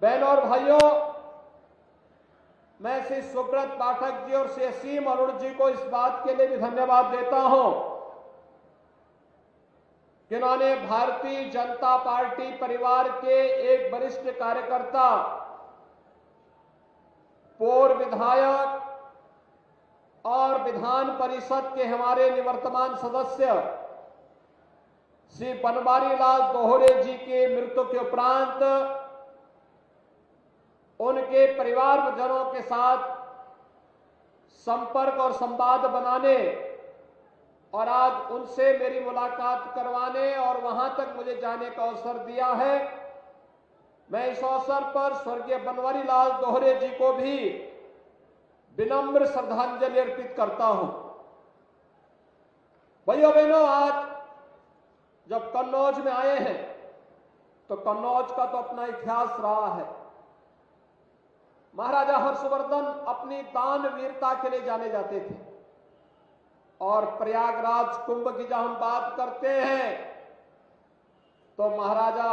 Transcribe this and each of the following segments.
बहनों और भाइयों, मैं श्री सुब्रत पाठक जी और श्री असीम अरुण जी को इस बात के लिए भी धन्यवाद देता हूं कि उन्होंने भारतीय जनता पार्टी परिवार के एक वरिष्ठ कार्यकर्ता, पूर्व विधायक और विधान परिषद के हमारे निवर्तमान सदस्य श्री बनवारी लाल दोहरे जी के मृत्यु के उपरांत उनके परिवारजनों के साथ संपर्क और संवाद बनाने और आज उनसे मेरी मुलाकात करवाने और वहां तक मुझे जाने का अवसर दिया है। मैं इस अवसर पर स्वर्गीय बनवारी लाल दोहरे जी को भी विनम्र श्रद्धांजलि अर्पित करता हूं। भाइयों बहनों, आज जब कन्नौज में आए हैं तो कन्नौज का तो अपना इतिहास रहा है। महाराजा हर्षवर्धन अपनी दान वीरता के लिए जाने जाते थे और प्रयागराज कुंभ की जब हम बात करते हैं तो महाराजा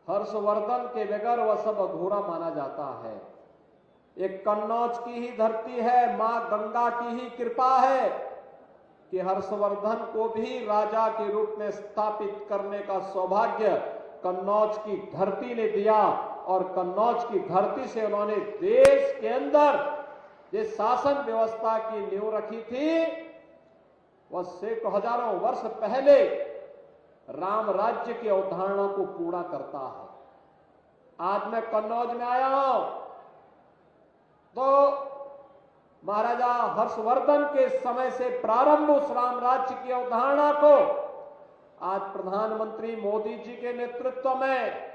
हर्षवर्धन के बगैर वह सब अधूरा माना जाता है। एक कन्नौज की ही धरती है, मां गंगा की ही कृपा है कि हर्षवर्धन को भी राजा के रूप में स्थापित करने का सौभाग्य कन्नौज की धरती ने दिया और कन्नौज की धरती से उन्होंने देश के अंदर जिस शासन व्यवस्था की नींव रखी थी वह सैकड़ों हजारों वर्ष पहले राम राज्य की अवधारणा को पूरा करता है। आज मैं कन्नौज में आया हूं तो महाराजा हर्षवर्धन के समय से प्रारंभ उस राम राज्य की अवधारणा को आज प्रधानमंत्री मोदी जी के नेतृत्व में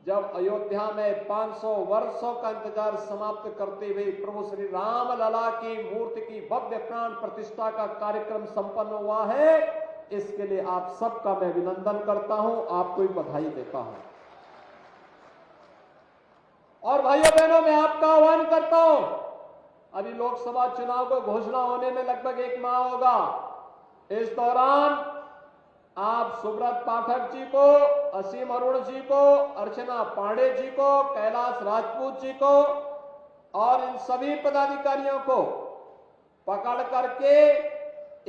जब अयोध्या में 500 वर्षों का इंतजार समाप्त करते हुए प्रभु श्री राम लला की मूर्ति की भव्य प्राण प्रतिष्ठा का कार्यक्रम संपन्न हुआ है, इसके लिए आप सबका मैं अभिनंदन करता हूं, आपको भी बधाई देता हूं। और भाइयों बहनों, मैं आपका आह्वान करता हूं, अभी लोकसभा चुनाव को घोषणा होने में लगभग 1 माह होगा। इस दौरान आप सुब्रत पाठक जी को, असीम अरुण जी को, अर्चना पांडे जी को, कैलाश राजपूत जी को और इन सभी पदाधिकारियों को पकड़ करके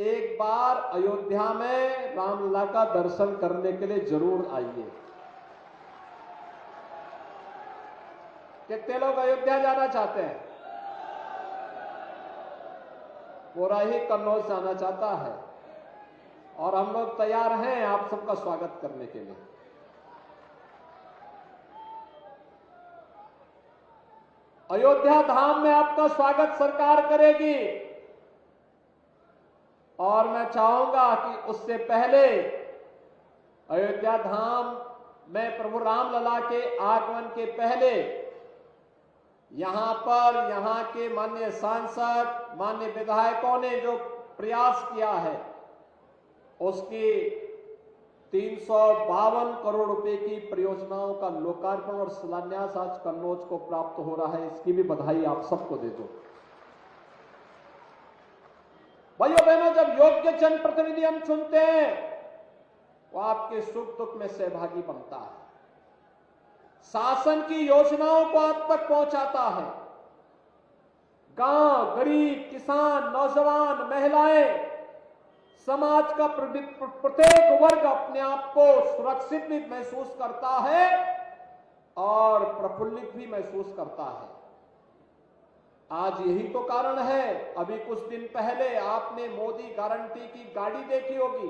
एक बार अयोध्या में रामलला का दर्शन करने के लिए जरूर आइए। कितने लोग अयोध्या जाना चाहते हैं? पूरा ही कन्नौज जाना चाहता है और हम लोग तैयार हैं आप सबका स्वागत करने के लिए। अयोध्या धाम में आपका स्वागत सरकार करेगी और मैं चाहूंगा कि उससे पहले अयोध्या धाम में प्रभु रामलला के आगमन के पहले यहां के माननीय सांसद, माननीय विधायकों ने जो प्रयास किया है उसकी 352 करोड़ रुपए की परियोजनाओं का लोकार्पण और शिलान्यास आज कन्नौज को प्राप्त हो रहा है। इसकी भी बधाई आप सबको दे दो। भाइयों बहनों, जब योग्य जनप्रतिनिधि हम चुनते हैं वो आपके सुख दुख में सहभागी बनता है, शासन की योजनाओं को आप तक पहुंचाता है। गांव, गरीब, किसान, नौजवान, महिलाएं, समाज का प्रत्येक वर्ग अपने आप को सुरक्षित भी महसूस करता है और प्रफुल्लित भी महसूस करता है। आज यही तो कारण है, अभी कुछ दिन पहले आपने मोदी गारंटी की गाड़ी देखी होगी,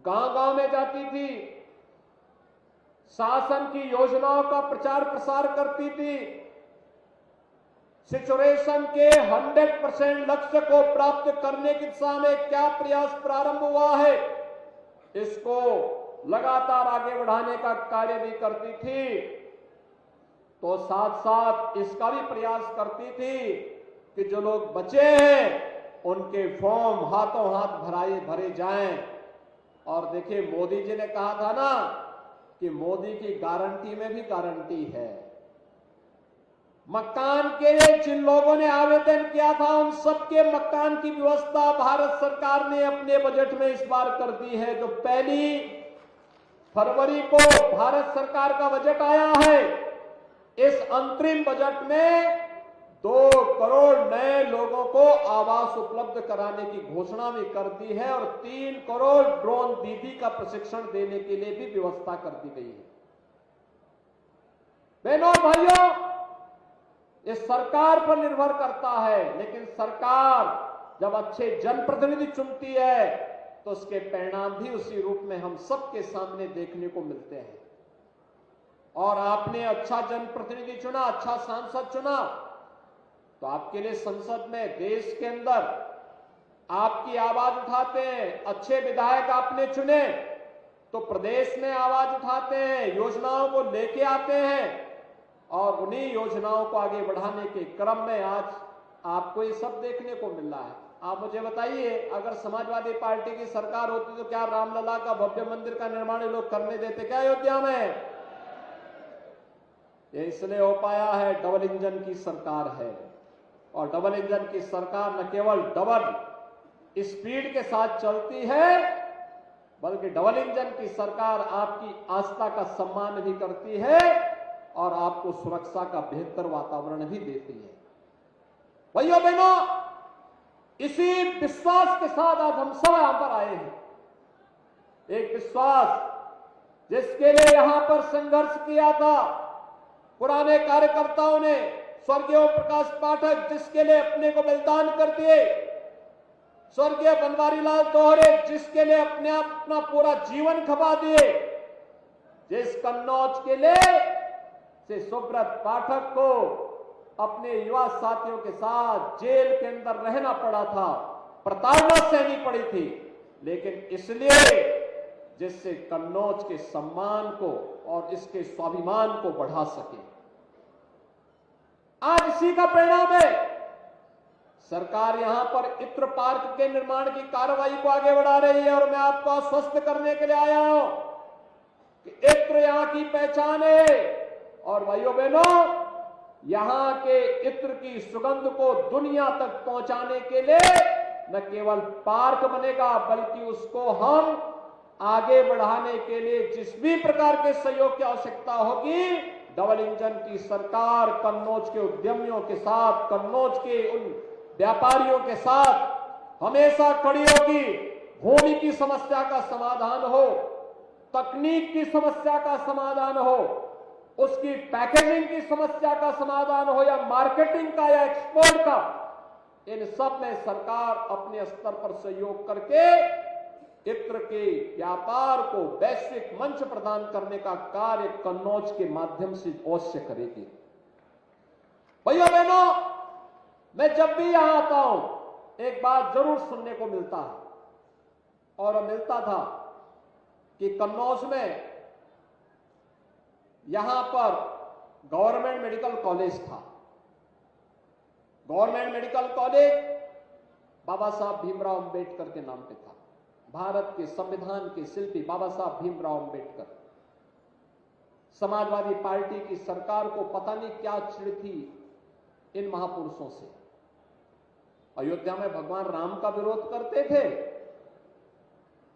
गांव-गांव में जाती थी, शासन की योजनाओं का प्रचार प्रसार करती थी, सिचुएशन के 100% लक्ष्य को प्राप्त करने की दिशा में क्या प्रयास प्रारंभ हुआ है इसको लगातार आगे बढ़ाने का कार्य भी करती थी, तो साथ साथ इसका भी प्रयास करती थी कि जो लोग बचे हैं उनके फॉर्म हाथों हाथ भरे जाएं। और देखिए, मोदी जी ने कहा था ना कि मोदी की गारंटी में भी गारंटी है। मकान के लिए जिन लोगों ने आवेदन किया था उन सबके मकान की व्यवस्था भारत सरकार ने अपने बजट में इस बार कर दी है। जो पहली फरवरी को भारत सरकार का बजट आया है। इस अंतरिम बजट में 2 करोड़ नए लोगों को आवास उपलब्ध कराने की घोषणा भी कर दी है और 3 करोड़ ड्रोन दीदी का प्रशिक्षण देने के लिए भी व्यवस्था कर दी गई है। बहनों और भाइयों, इस सरकार पर निर्भर करता है, लेकिन सरकार जब अच्छे जनप्रतिनिधि चुनती है तो उसके परिणाम भी उसी रूप में हम सबके सामने देखने को मिलते हैं। और आपने अच्छा जनप्रतिनिधि चुना, अच्छा सांसद चुना, तो आपके लिए संसद में, देश के अंदर आपकी आवाज उठाते हैं। अच्छे विधायक आपने चुने तो प्रदेश में आवाज उठाते हैं, योजनाओं को लेके आते हैं और उन्हीं योजनाओं को आगे बढ़ाने के क्रम में आज आपको ये सब देखने को मिल रहा है। आप मुझे बताइए, अगर समाजवादी पार्टी की सरकार होती तो क्या रामलला का भव्य मंदिर का निर्माण लोग करने देते क्या अयोध्या में? ये इसलिए हो पाया है, डबल इंजन की सरकार है। और डबल इंजन की सरकार न केवल डबल स्पीड के साथ चलती है, बल्कि डबल इंजन की सरकार आपकी आस्था का सम्मान भी करती है और आपको सुरक्षा का बेहतर वातावरण भी देती है। भाइयों बहनों, इसी विश्वास के साथ आज हम सब यहां पर आए हैं। एक विश्वास जिसके लिए यहां पर संघर्ष किया था पुराने कार्यकर्ताओं ने, स्वर्गीय ओम प्रकाश पाठक जिसके लिए अपने को बलिदान कर दिए, स्वर्गीय बनवारी लाल दोहरे जिसके लिए अपना पूरा जीवन खपा दिए, जिस कन्नौज के लिए से सुब्रत पाठक को अपने युवा साथियों के साथ जेल के अंदर रहना पड़ा था, प्रताड़ना सहनी पड़ी थी, लेकिन इसलिए जिससे कन्नौज के सम्मान को और इसके स्वाभिमान को बढ़ा सके। आज इसी का परिणाम है। सरकार यहां पर इत्र पार्क के निर्माण की कार्रवाई को आगे बढ़ा रही है और मैं आपको आश्वस्त करने के लिए आया हूं कि इत्र यहां की पहचान है। और भाइयों बहनों, यहां के इत्र की सुगंध को दुनिया तक पहुंचाने के लिए न केवल पार्क बनेगा, बल्कि उसको हम आगे बढ़ाने के लिए जिस भी प्रकार के सहयोग की आवश्यकता होगी, डबल इंजन की सरकार कन्नौज के उद्यमियों के साथ, कन्नौज के उन व्यापारियों के साथ हमेशा खड़ी होगी। भूमि की समस्या का समाधान हो, तकनीक की समस्या का समाधान हो, उसकी पैकेजिंग की समस्या का समाधान हो या मार्केटिंग का या एक्सपोर्ट का, इन सब में सरकार अपने स्तर पर सहयोग करके इत्र के व्यापार को वैश्विक मंच प्रदान करने का कार्य कन्नौज के माध्यम से अवश्य करेगी। भैया बहनों, मैं जब भी यहां आता हूं एक बात जरूर सुनने को मिलता है और मिलता था कि कन्नौज में यहां पर गवर्नमेंट मेडिकल कॉलेज था। गवर्नमेंट मेडिकल कॉलेज बाबा साहब भीमराव अंबेडकर के नाम पे था। भारत के संविधान के शिल्पी बाबा साहब भीमराव अंबेडकर। समाजवादी पार्टी की सरकार को पता नहीं क्या चिढ़ थी इन महापुरुषों से। अयोध्या में भगवान राम का विरोध करते थे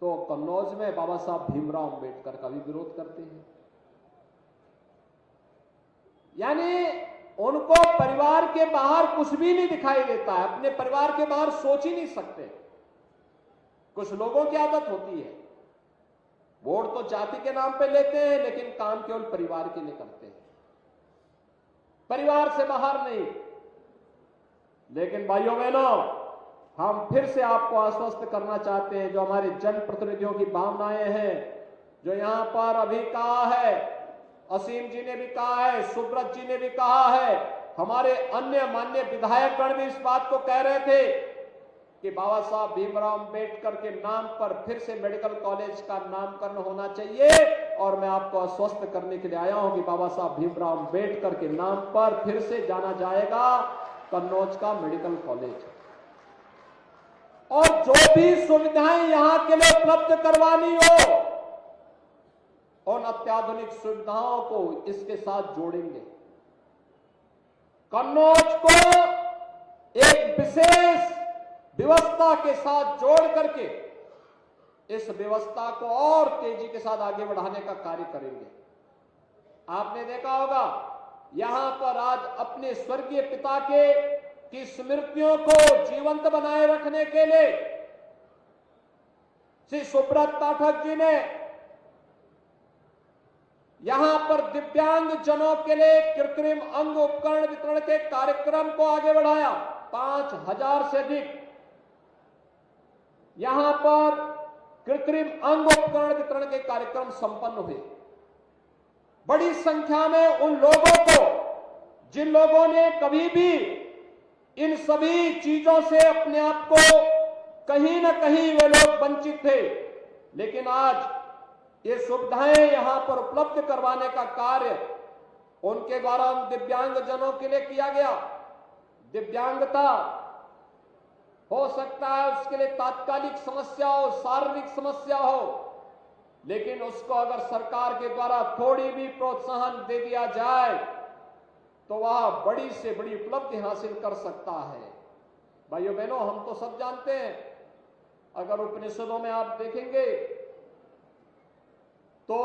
तो कन्नौज में बाबा साहब भीमराव अंबेडकर का भी विरोध करते हैं। यानी उनको परिवार के बाहर कुछ भी नहीं दिखाई देता है, अपने परिवार के बाहर सोच ही नहीं सकते। कुछ लोगों की आदत होती है, वोट तो जाति के नाम पे लेते हैं लेकिन काम केवल परिवार के लिए करते हैं, परिवार से बाहर नहीं। लेकिन भाइयों बहनों, हम फिर से आपको आश्वस्त करना चाहते हैं, जो हमारे जनप्रतिनिधियों की भावनाएं हैं, जो यहां पर अभी कहा है, असीम जी ने भी कहा है, सुब्रत जी ने भी कहा है, हमारे अन्य मान्य विधायकगण भी इस बात को कह रहे थे कि बाबा साहब भीमराव अंबेडकर के नाम पर फिर से मेडिकल कॉलेज का नामकरण होना चाहिए। और मैं आपको आश्वस्त करने के लिए आया हूं कि बाबा साहब भीमराव अंबेडकर के नाम पर फिर से जाना जाएगा कन्नौज का मेडिकल कॉलेज। और जो भी सुविधाएं यहां के लिए उपलब्ध करवानी हो, उन अत्याधुनिक सुविधाओं को इसके साथ जोड़ेंगे। कन्नौज को एक विशेष व्यवस्था के साथ जोड़ करके इस व्यवस्था को और तेजी के साथ आगे बढ़ाने का कार्य करेंगे। आपने देखा होगा यहां पर आज अपने स्वर्गीय पिता की स्मृतियों को जीवंत बनाए रखने के लिए श्री सुब्रत पाठक जी ने यहां पर दिव्यांग जनों के लिए कृत्रिम अंग उपकरण वितरण के कार्यक्रम को आगे बढ़ाया। 5000 से अधिक यहां पर कृत्रिम अंग उपकरण वितरण के कार्यक्रम संपन्न हुए। बड़ी संख्या में उन लोगों को जिन लोगों ने कभी भी इन सभी चीजों से अपने आप को कहीं ना कहीं वे लोग वंचित थे, लेकिन आज ये सुविधाएं यहां पर उपलब्ध करवाने का कार्य उनके द्वारा उन दिव्यांग जनों के लिए किया गया। दिव्यांगता हो सकता है उसके लिए तात्कालिक समस्या हो, शारीरिक समस्या हो, लेकिन उसको अगर सरकार के द्वारा थोड़ी भी प्रोत्साहन दे दिया जाए तो वह बड़ी से बड़ी उपलब्धि हासिल कर सकता है। भाइयों बहनों, हम तो सब जानते हैं, अगर उपनिषदों में आप देखेंगे तो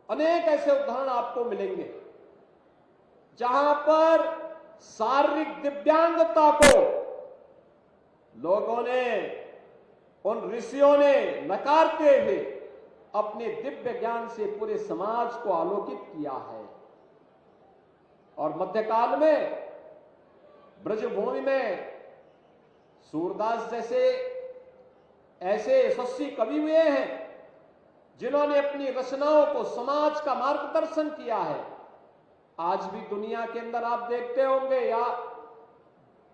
अनेक ऐसे उदाहरण आपको मिलेंगे जहां पर शारीरिक दिव्यांगता को लोगों ने, उन ऋषियों ने नकारते हुए अपने दिव्य ज्ञान से पूरे समाज को आलोकित किया है। और मध्यकाल में ब्रजभूमि में सूरदास जैसे ऐसे यशस्वी कवि हुए हैं जिन्होंने अपनी रचनाओं को समाज का मार्गदर्शन किया है। आज भी दुनिया के अंदर आप देखते होंगे या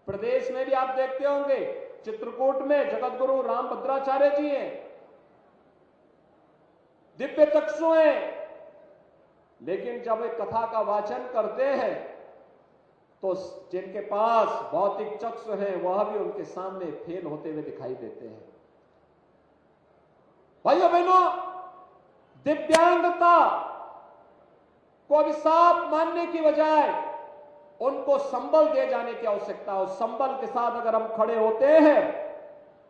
प्रदेश में भी आप देखते होंगे, चित्रकूट में जगतगुरु रामभद्राचार्य जी हैं, दिव्य चक्षु हैं, लेकिन जब वे कथा का वाचन करते हैं तो जिनके पास भौतिक चक्षु हैं वह भी उनके सामने फेल होते हुए दिखाई देते हैं। भाइयों बहनों, दिव्यांगता को अभिशाप मानने की बजाय उनको संबल दिए जाने की आवश्यकता है। उस संबल के साथ अगर हम खड़े होते हैं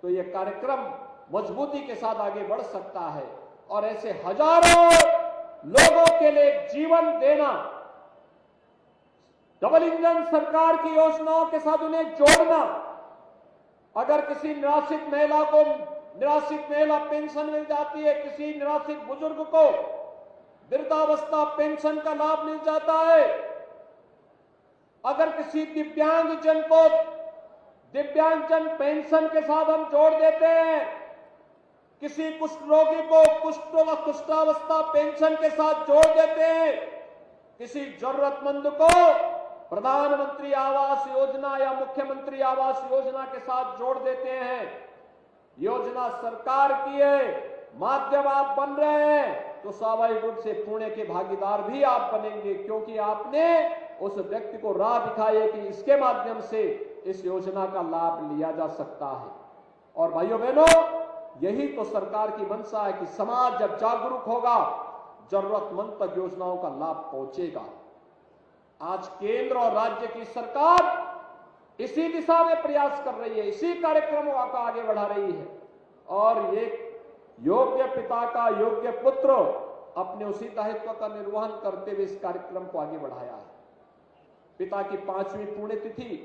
तो यह कार्यक्रम मजबूती के साथ आगे बढ़ सकता है और ऐसे हजारों लोगों के लिए जीवन देना, डबल इंजन सरकार की योजनाओं के साथ उन्हें जोड़ना। अगर किसी निराश्रित महिला को निराश्रित महिला पेंशन मिल जाती है, किसी निराश्रित बुजुर्ग को वृद्धावस्था पेंशन का लाभ मिल जाता है, अगर किसी दिव्यांगजन को दिव्यांगजन पेंशन के साथ हम जोड़ देते हैं, किसी कुष्ठ रोगी को कुष्ठावस्था पेंशन के साथ जोड़ देते हैं, किसी जरूरतमंद को प्रधानमंत्री आवास योजना या मुख्यमंत्री आवास योजना के साथ जोड़ देते हैं, योजना सरकार की है, माध्यम आप बन रहे हैं, तो स्वाभाविक रूप से पुण्य के भागीदार भी आप बनेंगे, क्योंकि आपने उस व्यक्ति को राह दिखाई है कि इसके माध्यम से इस योजना का लाभ लिया जा सकता है। और भाइयों बहनों, यही तो सरकार की मंशा है कि समाज जब जागरूक होगा, जरूरतमंद तक योजनाओं का लाभ पहुंचेगा। आज केंद्र और राज्य की सरकार इसी दिशा में प्रयास कर रही है, इसी कार्यक्रमों को आगे बढ़ा रही है और एक योग्य पिता का योग्य पुत्र अपने उसी दायित्व का निर्वहन करते हुए इस कार्यक्रम को आगे बढ़ाया है। पिता की 5वीं पुण्यतिथि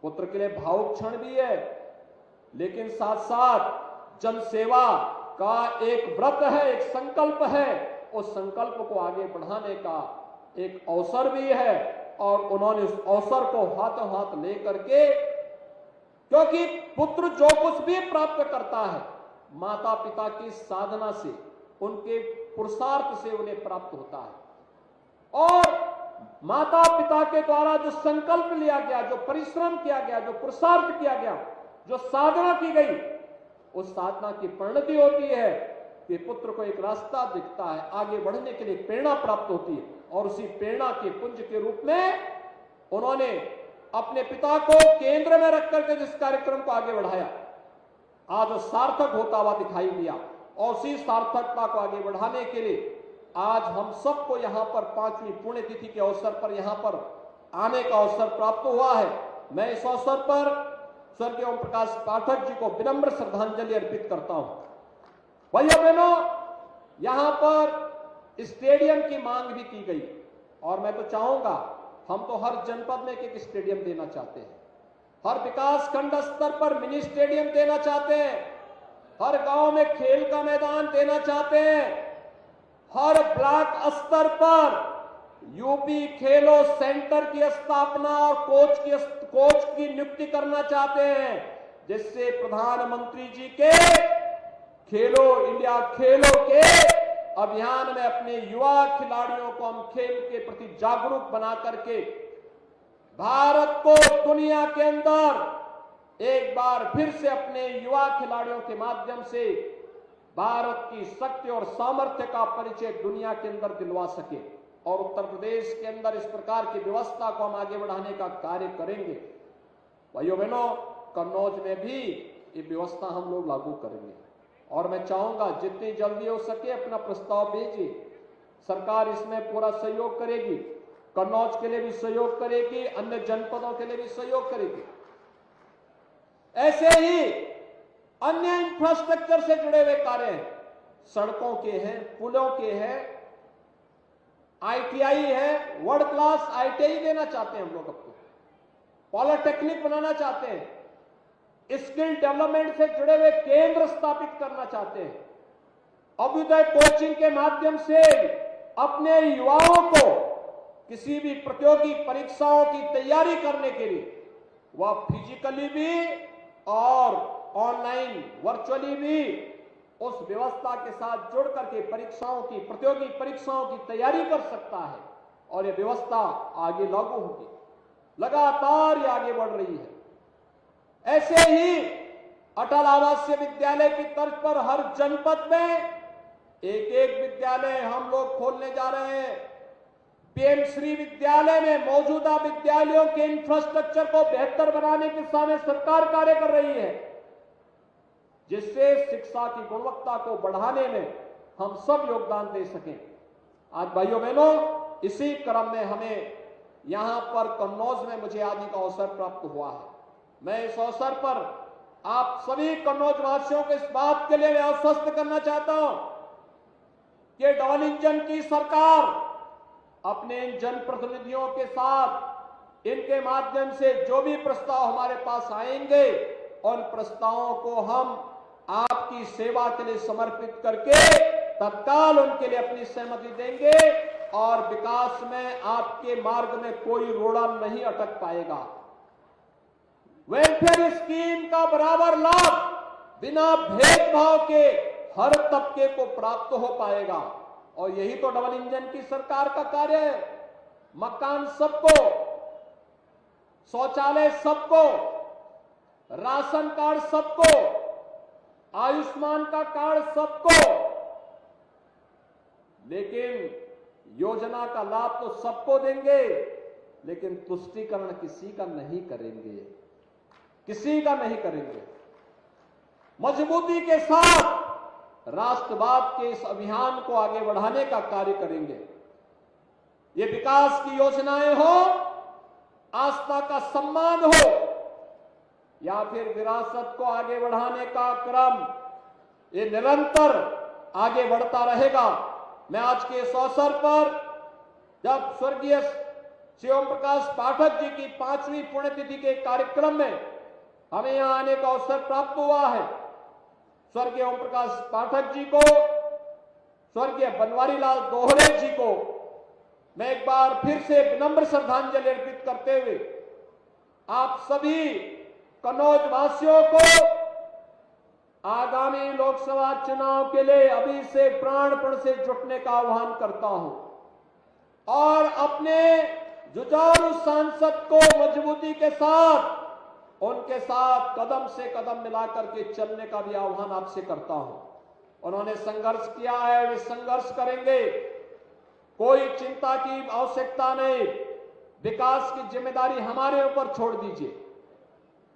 पुत्र के लिए भावुक क्षण भी है, लेकिन साथ साथ जन सेवा का एक व्रत है, एक संकल्प है। उस संकल्प को आगे बढ़ाने का एक अवसर भी है और उन्होंने उस अवसर को हाथों हाथ लेकर के, क्योंकि पुत्र जो कुछ भी प्राप्त करता है माता पिता की साधना से, उनके पुरुषार्थ से उन्हें प्राप्त होता है। और माता पिता के द्वारा जो संकल्प लिया गया, जो परिश्रम किया गया, जो पुरुषार्थ किया गया, जो साधना की गई, उस साधना की परिणति होती है कि पुत्र को एक रास्ता दिखता है, आगे बढ़ने के लिए प्रेरणा प्राप्त होती है और उसी प्रेरणा के पुंज के रूप में उन्होंने अपने पिता को केंद्र में रख करके जिस कार्यक्रम को आगे बढ़ाया, आज वो सार्थक होता हुआ दिखाई दिया। और उसी सार्थकता को आगे बढ़ाने के लिए आज हम सबको यहां पर 5वीं पुण्यतिथि के अवसर पर यहां पर आने का अवसर प्राप्त हुआ है। मैं इस अवसर पर स्वर्गीय ओम प्रकाश पाठक जी को विनम्र श्रद्धांजलि अर्पित करता हूं। भाइयों बहनों, यहां पर स्टेडियम की मांग भी की गई और मैं तो चाहूंगा, हम तो हर जनपद में एक स्टेडियम देना चाहते हैं, हर विकास खंड स्तर पर मिनी स्टेडियम देना चाहते हैं, हर गांव में खेल का मैदान देना चाहते हैं, हर ब्लॉक स्तर पर यूपी खेलो सेंटर की स्थापना और कोच की नियुक्ति करना चाहते हैं, जिससे प्रधानमंत्री जी के खेलो इंडिया खेलो के अभियान में अपने युवा खिलाड़ियों को हम खेल के प्रति जागरूक बना करके भारत को दुनिया के अंदर एक बार फिर से अपने युवा खिलाड़ियों के माध्यम से भारत की शक्ति और सामर्थ्य का परिचय दुनिया के अंदर दिलवा सके। और उत्तर प्रदेश के अंदर इस प्रकार की व्यवस्था को हम आगे बढ़ाने का कार्य करेंगे। भाइयों बहनों, कन्नौज में भी ये व्यवस्था हम लोग लागू करेंगे और मैं चाहूंगा जितनी जल्दी हो सके अपना प्रस्ताव भेजिए। सरकार इसमें पूरा सहयोग करेगी, कन्नौज के लिए भी सहयोग करेगी, अन्य जनपदों के लिए भी सहयोग करेगी। ऐसे ही अन्य इंफ्रास्ट्रक्चर से जुड़े हुए कार्य हैं, सड़कों के हैं, पुलों के हैं, आईटीआई है, वर्ल्ड क्लास आईटीआई देना चाहते हैं हम लोग, आपको पॉलिटेक्निक बनाना चाहते हैं, स्किल डेवलपमेंट से जुड़े हुए केंद्र स्थापित करना चाहते हैं, अभ्युदय कोचिंग के माध्यम से अपने युवाओं को किसी भी प्रतियोगी परीक्षाओं की तैयारी करने के लिए वह फिजिकली भी और ऑनलाइन वर्चुअली भी उस व्यवस्था के साथ जुड़ करके परीक्षाओं की प्रतियोगी परीक्षाओं की तैयारी कर सकता है और यह व्यवस्था आगे लागू होगी, लगातार ये आगे बढ़ रही है। ऐसे ही अटल आवासीय विद्यालय की तर्ज पर हर जनपद में एक एक विद्यालय हम लोग खोलने जा रहे हैं। पीएम श्री विद्यालय में मौजूदा विद्यालयों के इंफ्रास्ट्रक्चर को बेहतर बनाने की दिशा में सरकार कार्य कर रही है, जिससे शिक्षा की गुणवत्ता को बढ़ाने में हम सब योगदान दे सकें। आज भाइयों बहनों, इसी क्रम में हमें यहां पर कन्नौज में मुझे आने का अवसर प्राप्त हुआ है। मैं इस अवसर पर आप सभी कन्नौज वासियों को इस बात के लिए आश्वस्त करना चाहता हूं कि डबल इंजन की सरकार अपने इन जनप्रतिनिधियों के साथ इनके माध्यम से जो भी प्रस्ताव हमारे पास आएंगे उन प्रस्तावों को हम आपकी सेवा के लिए समर्पित करके तत्काल उनके लिए अपनी सहमति देंगे और विकास में आपके मार्ग में कोई रोड़ा नहीं अटक पाएगा। वेलफेयर स्कीम का बराबर लाभ बिना भेदभाव के हर तबके को प्राप्त हो पाएगा और यही तो डबल इंजन की सरकार का कार्य है। मकान सबको, शौचालय सबको, राशन कार्ड सबको, आयुष्मान का कार्ड सबको, लेकिन योजना का लाभ तो सबको देंगे, लेकिन तुष्टीकरण किसी का नहीं करेंगे, किसी का नहीं करेंगे। मजबूती के साथ राष्ट्रवाद के इस अभियान को आगे बढ़ाने का कार्य करेंगे। ये विकास की योजनाएं हो, आस्था का सम्मान हो या फिर विरासत को आगे बढ़ाने का क्रम, ये निरंतर आगे बढ़ता रहेगा। मैं आज के इस अवसर पर जब स्वर्गीय श्री ओम प्रकाश पाठक जी की 5वीं पुण्यतिथि के कार्यक्रम में हमें यहां आने का अवसर प्राप्त हुआ है, स्वर्गीय ओम प्रकाश पाठक जी को, स्वर्गीय बनवारी लाल दोहरे जी को मैं एक बार फिर से विनम्र श्रद्धांजलि अर्पित करते हुए आप सभी कन्नौज वासियों को आगामी लोकसभा चुनाव के लिए अभी से प्राणपण से जुटने का आह्वान करता हूं और अपने जुझारू सांसद को मजबूती के साथ उनके साथ कदम से कदम मिलाकर के चलने का भी आह्वान आपसे करता हूं। उन्होंने संघर्ष किया है, वे संघर्ष करेंगे, कोई चिंता की आवश्यकता नहीं। विकास की जिम्मेदारी हमारे ऊपर छोड़ दीजिए।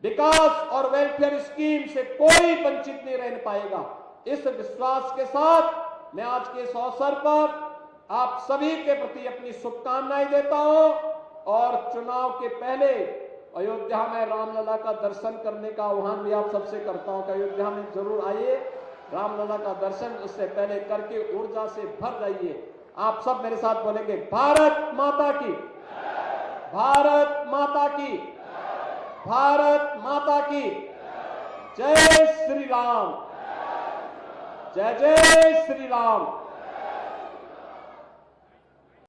विकास और वेलफेयर स्कीम से कोई वंचित नहीं रह पाएगा। इस विश्वास के साथ मैं आज के इस अवसर पर आप सभी के प्रति अपनी शुभकामनाएं देता हूं और चुनाव के पहले अयोध्या में रामलला का दर्शन करने का आह्वान भी आप सबसे करता हूं कि अयोध्या में जरूर आइए, रामलला का दर्शन उससे पहले करके ऊर्जा से भर जाइए। आप सब मेरे साथ बोलेंगे, भारत माता की, भारत माता की, भारत माता की जय श्री राम, जय जय श्री राम।